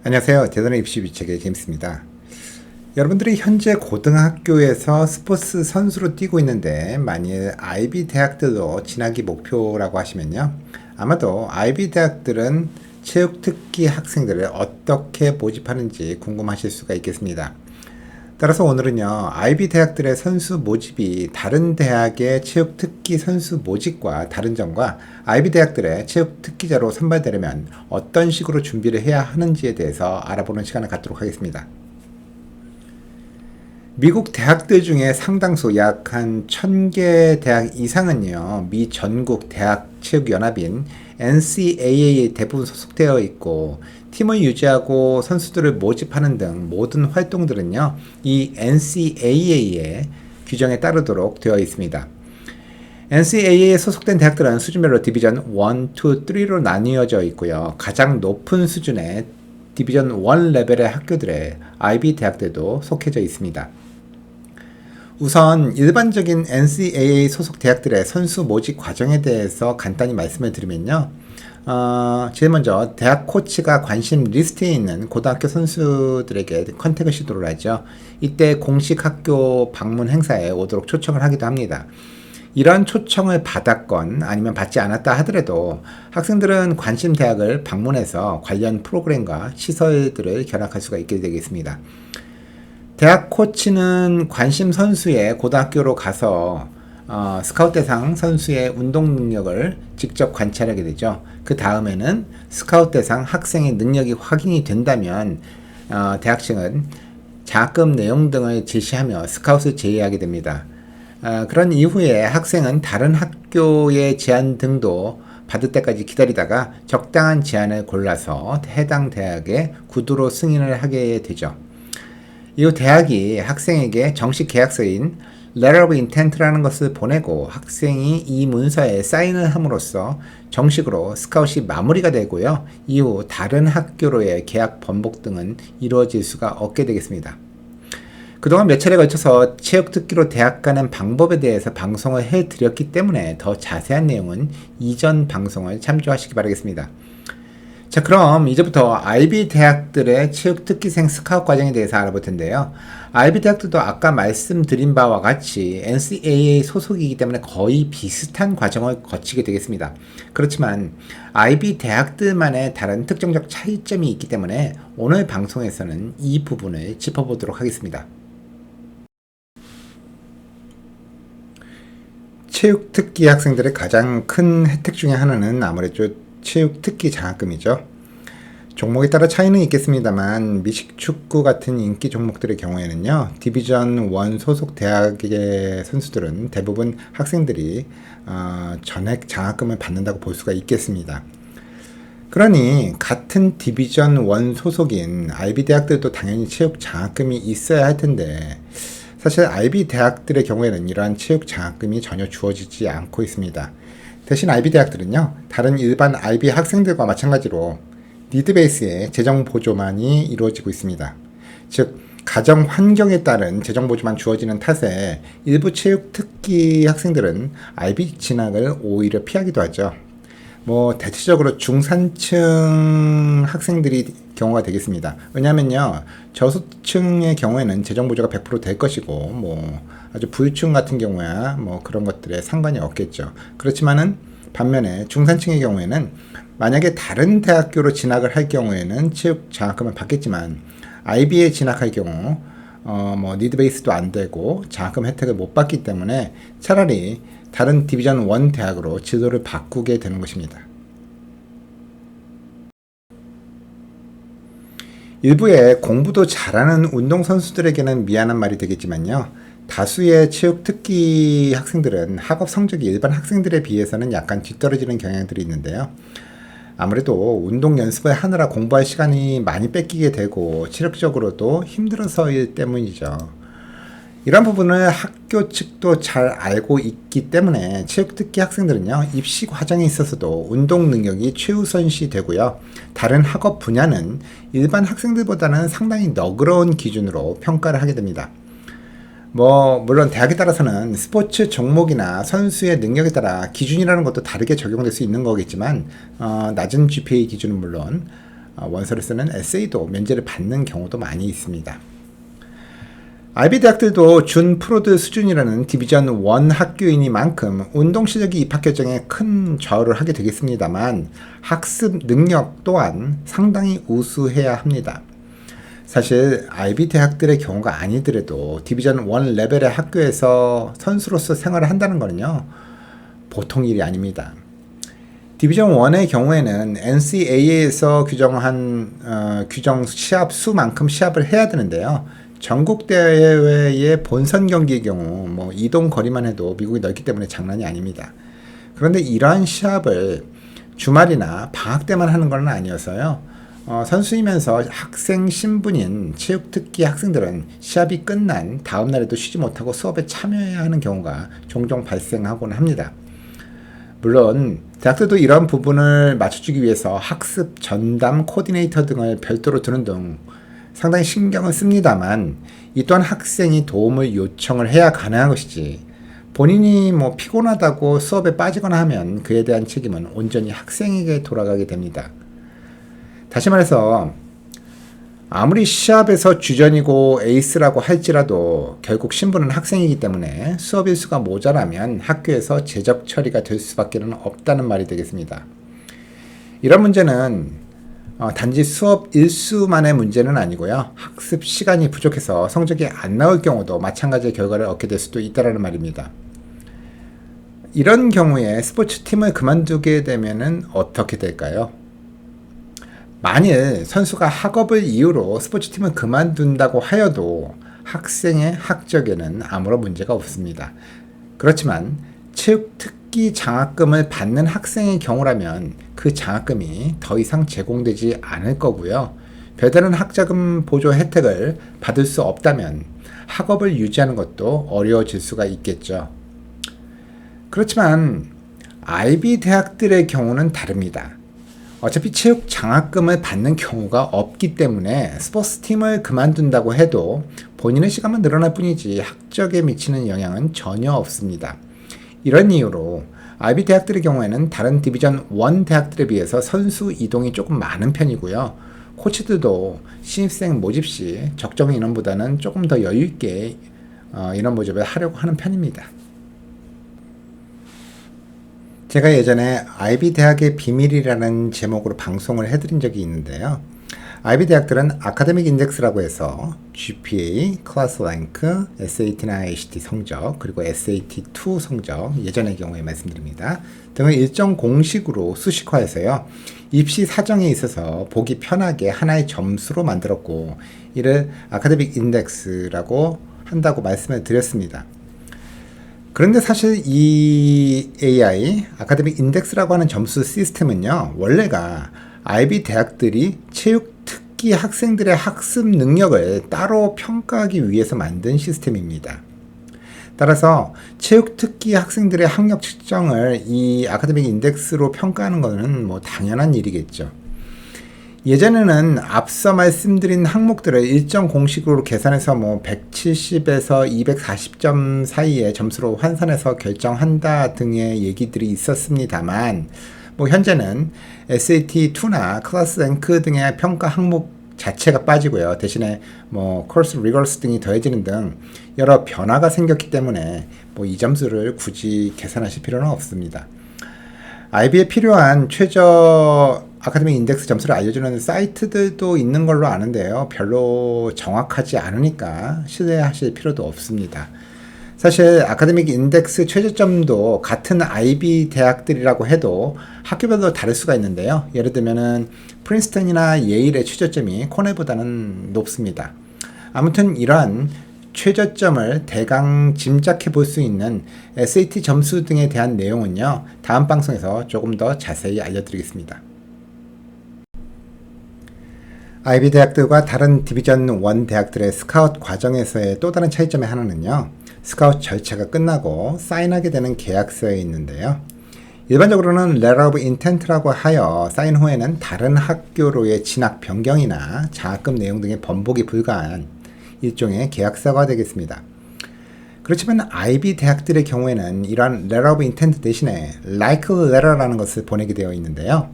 안녕하세요. 대전의 입시 비책의 제임스입니다. 여러분들이 현재 고등학교에서 스포츠 선수로 뛰고 있는데 만일 IB 대학들도 진학이 목표라고 하시면요. 아마도 IB 대학들은 체육특기 학생들을 어떻게 모집하는지 궁금하실 수가 있겠습니다. 따라서 오늘은요, IB 대학들의 선수 모집이 다른 대학의 체육특기 선수 모집과 다른 점과 IB 대학들의 체육특기자로 선발되려면 어떤 식으로 준비를 해야 하는지에 대해서 알아보는 시간을 갖도록 하겠습니다. 미국 대학들 중에 상당수 약 한 1000개 대학 이상은요, 미 전국 대학 체육연합인 NCAA에 대부분 소속되어 있고, 팀을 유지하고 선수들을 모집하는 등 모든 활동들은요, 이 NCAA의 규정에 따르도록 되어 있습니다. NCAA에 소속된 대학들은 수준별로 디비전 1, 2, 3로 나뉘어져 있고요. 가장 높은 수준의 디비전 1 레벨의 학교들의 IB 대학들도 속해져 있습니다. 우선 일반적인 NCAA 소속 대학들의 선수 모집 과정에 대해서 간단히 말씀을 드리면요. 제일 먼저 대학 코치가 관심 리스트에 있는 고등학교 선수들에게 컨택을 시도를 하죠. 이때 공식 학교 방문 행사에 오도록 초청을 하기도 합니다. 이러한 초청을 받았건 아니면 받지 않았다 하더라도 학생들은 관심 대학을 방문해서 관련 프로그램과 시설들을 견학할 수가 있게 되겠습니다. 대학 코치는 관심 선수의 고등학교로 가서 스카우트 대상 선수의 운동 능력을 직접 관찰하게 되죠. 그 다음에는 스카우트 대상 학생의 능력이 확인이 된다면 대학생은 장학금 내용 등을 제시하며 스카웃을 제의하게 됩니다. 그런 이후에 학생은 다른 학교의 제안 등도 받을 때까지 기다리다가 적당한 제안을 골라서 해당 대학에 구두로 승인을 하게 되죠. 이후 대학이 학생에게 정식 계약서인 Letter of Intent라는 것을 보내고 학생이 이 문서에 사인을 함으로써 정식으로 스카웃이 마무리가 되고요. 이후 다른 학교로의 계약 번복 등은 이루어질 수가 없게 되겠습니다. 그동안 몇 차례 걸쳐서 체육특기로 대학 가는 방법에 대해서 방송을 해드렸기 때문에 더 자세한 내용은 이전 방송을 참조하시기 바라겠습니다. 자, 그럼 이제부터 IB 대학들의 체육특기생 스카웃 과정에 대해서 알아볼 텐데요. IB 대학들도 아까 말씀드린 바와 같이 NCAA 소속이기 때문에 거의 비슷한 과정을 거치게 되겠습니다. 그렇지만 IB 대학들만의 다른 특정적 차이점이 있기 때문에 오늘 방송에서는 이 부분을 짚어보도록 하겠습니다. 체육특기 학생들의 가장 큰 혜택 중에 하나는 아무래도 체육특기 장학금이죠. 종목에 따라 차이는 있겠습니다만 미식축구 같은 인기 종목들의 경우에는요, 디비전 1 소속 대학의 선수들은 대부분 학생들이 전액 장학금을 받는다고 볼 수가 있겠습니다. 그러니 같은 디비전 1 소속인 IB 대학들도 당연히 체육 장학금이 있어야 할 텐데 사실 IB 대학들의 경우에는 이러한 체육 장학금이 전혀 주어지지 않고 있습니다. 대신 IB 대학들은요, 다른 일반 IB 학생들과 마찬가지로 니드 베이스의 재정 보조만이 이루어지고 있습니다. 즉, 가정 환경에 따른 재정 보조만 주어지는 탓에 일부 체육 특기 학생들은 IB 진학을 오히려 피하기도 하죠. 대체적으로 중산층 학생들이 경우가 되겠습니다. 왜냐면요, 저소득층의 경우에는 재정 보조가 100% 될 것이고, 아주 부유층 같은 경우야, 그런 것들에 상관이 없겠죠. 그렇지만은, 반면에 중산층의 경우에는 만약에 다른 대학교로 진학을 할 경우에는 체육 장학금을 받겠지만, IB에 진학할 경우, 니드 베이스도 안 되고, 장학금 혜택을 못 받기 때문에 차라리 다른 디비전 1 대학으로 지도를 바꾸게 되는 것입니다. 일부의 공부도 잘하는 운동선수들에게는 미안한 말이 되겠지만요. 다수의 체육 특기 학생들은 학업 성적이 일반 학생들에 비해서는 약간 뒤떨어지는 경향들이 있는데요. 아무래도 운동 연습을 하느라 공부할 시간이 많이 뺏기게 되고 체력적으로도 힘들어서일 때문이죠. 이런 부분을 학교 측도 잘 알고 있기 때문에 체육특기 학생들은요, 입시 과정에 있어서도 운동 능력이 최우선시 되고요. 다른 학업 분야는 일반 학생들보다는 상당히 너그러운 기준으로 평가를 하게 됩니다. 물론 대학에 따라서는 스포츠 종목이나 선수의 능력에 따라 기준이라는 것도 다르게 적용될 수 있는 거겠지만, 낮은 GPA 기준은 물론, 원서를 쓰는 에세이도 면제를 받는 경우도 많이 있습니다. IB 대학들도 준 프로드 수준이라는 디비전 1 학교이니만큼 운동 실력이 입학 결정에 큰 좌우를 하게 되겠습니다만 학습 능력 또한 상당히 우수해야 합니다. 사실 IB 대학들의 경우가 아니더라도 디비전 1 레벨의 학교에서 선수로서 생활을 한다는 거는요, 보통 일이 아닙니다. 디비전 1의 경우에는 NCAA에서 규정한 규정 시합 수만큼 시합을 해야 되는데요. 전국 대회의 본선 경기의 경우 뭐 이동 거리만 해도 미국이 넓기 때문에 장난이 아닙니다. 그런데 이러한 시합을 주말이나 방학 때만 하는 건 아니어서요. 선수이면서 학생 신분인 체육특기 학생들은 시합이 끝난 다음 날에도 쉬지 못하고 수업에 참여해야 하는 경우가 종종 발생하곤 합니다. 물론 대학들도 이런 부분을 맞춰주기 위해서 학습 전담 코디네이터 등을 별도로 두는 등 상당히 신경을 씁니다만 이 또한 학생이 도움을 요청을 해야 가능한 것이지 본인이 뭐 피곤하다고 수업에 빠지거나 하면 그에 대한 책임은 온전히 학생에게 돌아가게 됩니다. 다시 말해서 아무리 시합에서 주전이고 에이스라고 할지라도 결국 신분은 학생이기 때문에 수업 일수가 모자라면 학교에서 제적 처리가 될 수밖에 없다는 말이 되겠습니다. 이런 문제는 단지 수업 일수만의 문제는 아니고요. 학습 시간이 부족해서 성적이 안 나올 경우도 마찬가지의 결과를 얻게 될 수도 있다는 말입니다. 이런 경우에 스포츠팀을 그만두게 되면은 어떻게 될까요? 만일 선수가 학업을 이유로 스포츠팀을 그만둔다고 하여도 학생의 학적에는 아무런 문제가 없습니다. 그렇지만 체육특기 장학금을 받는 학생의 경우라면 그 장학금이 더 이상 제공되지 않을 거고요. 별다른 학자금 보조 혜택을 받을 수 없다면 학업을 유지하는 것도 어려워질 수가 있겠죠. 그렇지만 IB 대학들의 경우는 다릅니다. 어차피 체육 장학금을 받는 경우가 없기 때문에 스포츠팀을 그만둔다고 해도 본인의 시간만 늘어날 뿐이지 학적에 미치는 영향은 전혀 없습니다. 이런 이유로 IB 대학들의 경우에는 다른 디비전 1 대학들에 비해서 선수 이동이 조금 많은 편이고요. 코치들도 신입생 모집 시 적정 인원보다는 조금 더 여유 있게 인원 모집을 하려고 하는 편입니다. 제가 예전에 IB 대학의 비밀이라는 제목으로 방송을 해드린 적이 있는데요. IB 대학들은 아카데믹 인덱스라고 해서 GPA, 클래스 랭크, SAT나 ACT 성적, 그리고 SAT2 성적, 예전의 경우에 말씀드립니다. 등을 일정 공식으로 수식화해서요. 입시 사정에 있어서 보기 편하게 하나의 점수로 만들었고, 이를 아카데믹 인덱스라고 한다고 말씀을 드렸습니다. 그런데 사실 이 AI, 아카데믹 인덱스라고 하는 점수 시스템은요, 원래가 IB 대학들이 체육 특기 학생들의 학습 능력을 따로 평가하기 위해서 만든 시스템입니다. 따라서 체육 특기 학생들의 학력 측정을 이 아카데믹 인덱스로 평가하는 것은 뭐 당연한 일이겠죠. 예전에는 앞서 말씀드린 항목들을 일정 공식으로 계산해서 뭐 170에서 240점 사이의 점수로 환산해서 결정한다 등의 얘기들이 있었습니다만, 뭐 현재는 SAT2나 클래스 랭크 등의 평가 항목 자체가 빠지고요. 대신에 뭐 코스 리거러스 등이 더해지는 등 여러 변화가 생겼기 때문에 뭐 이 점수를 굳이 계산하실 필요는 없습니다. IB에 필요한 최저 아카데믹 인덱스 점수를 알려주는 사이트들도 있는 걸로 아는데요. 별로 정확하지 않으니까 신뢰하실 필요도 없습니다. 사실 아카데믹 인덱스 최저점도 같은 IB 대학들이라고 해도 학교별로 다를 수가 있는데요. 예를 들면은 프린스턴이나 예일의 최저점이 코넬보다는 높습니다. 아무튼 이러한 최저점을 대강 짐작해 볼 수 있는 SAT 점수 등에 대한 내용은요, 다음 방송에서 조금 더 자세히 알려드리겠습니다. IB 대학들과 다른 디비전 1 대학들의 스카웃 과정에서의 또 다른 차이점의 하나는요, 스카웃 절차가 끝나고 사인하게 되는 계약서에 있는데요. 일반적으로는 Letter of Intent라고 하여 사인 후에는 다른 학교로의 진학 변경이나 장학금 내용 등의 번복이 불가한 일종의 계약서가 되겠습니다. 그렇지만 IB 대학들의 경우에는 이러한 Letter of Intent 대신에 Like Letter라는 것을 보내게 되어 있는데요.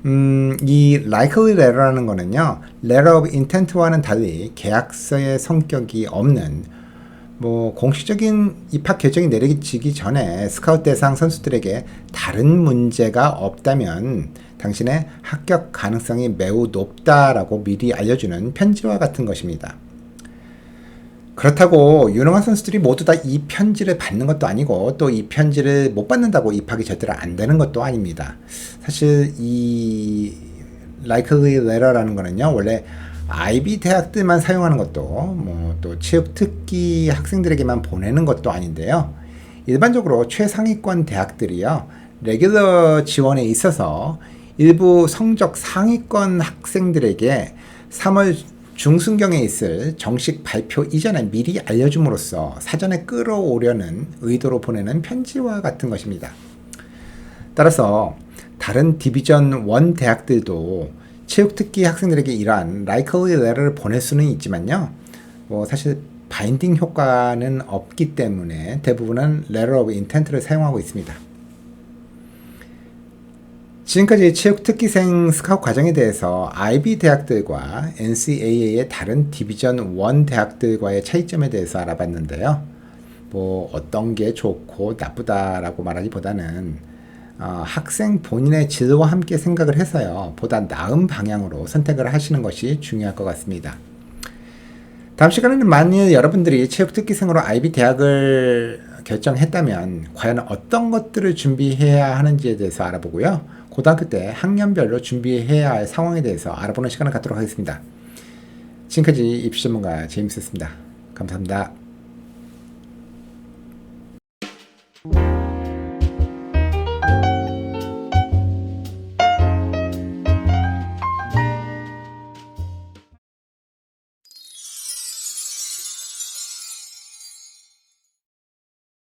이 likely letter라는 거는요, letter of intent와는 달리 계약서의 성격이 없는 뭐 공식적인 입학 결정이 내려지기 전에 스카우트 대상 선수들에게 다른 문제가 없다면 당신의 합격 가능성이 매우 높다라고 미리 알려주는 편지와 같은 것입니다. 그렇다고 유능한 선수들이 모두 다 이 편지를 받는 것도 아니고 또 이 편지를 못 받는다고 입학이 절대로 안 되는 것도 아닙니다. 사실 이 likely letter라는 거는요, 원래 IB 대학들만 사용하는 것도 뭐 또 체육 특기 학생들에게만 보내는 것도 아닌데요. 일반적으로 최상위권 대학들이요, 레귤러 지원에 있어서 일부 성적 상위권 학생들에게 3월 중순경에 있을 정식 발표 이전에 미리 알려줌으로써 사전에 끌어오려는 의도로 보내는 편지와 같은 것입니다. 따라서 다른 디비전 1 대학들도 체육특기 학생들에게 이러한 likely letter를 보낼 수는 있지만요, 뭐 사실 바인딩 효과는 없기 때문에 대부분은 letter of intent를 사용하고 있습니다. 지금까지 체육특기생 스카우트 과정에 대해서 IB 대학들과 NCAA의 다른 디비전 1 대학들과의 차이점에 대해서 알아봤는데요. 뭐 어떤 게 좋고 나쁘다라고 말하기보다는 학생 본인의 진로와 함께 생각을 해서요, 보다 나은 방향으로 선택을 하시는 것이 중요할 것 같습니다. 다음 시간에는 만일 여러분들이 체육특기생으로 IB 대학을 결정했다면 과연 어떤 것들을 준비해야 하는지에 대해서 알아보고요, 고등학교 때 학년별로 준비해야 할 상황에 대해서 알아보는 시간을 갖도록 하겠습니다. 지금까지 입시 전문가 제임스였습니다. 감사합니다.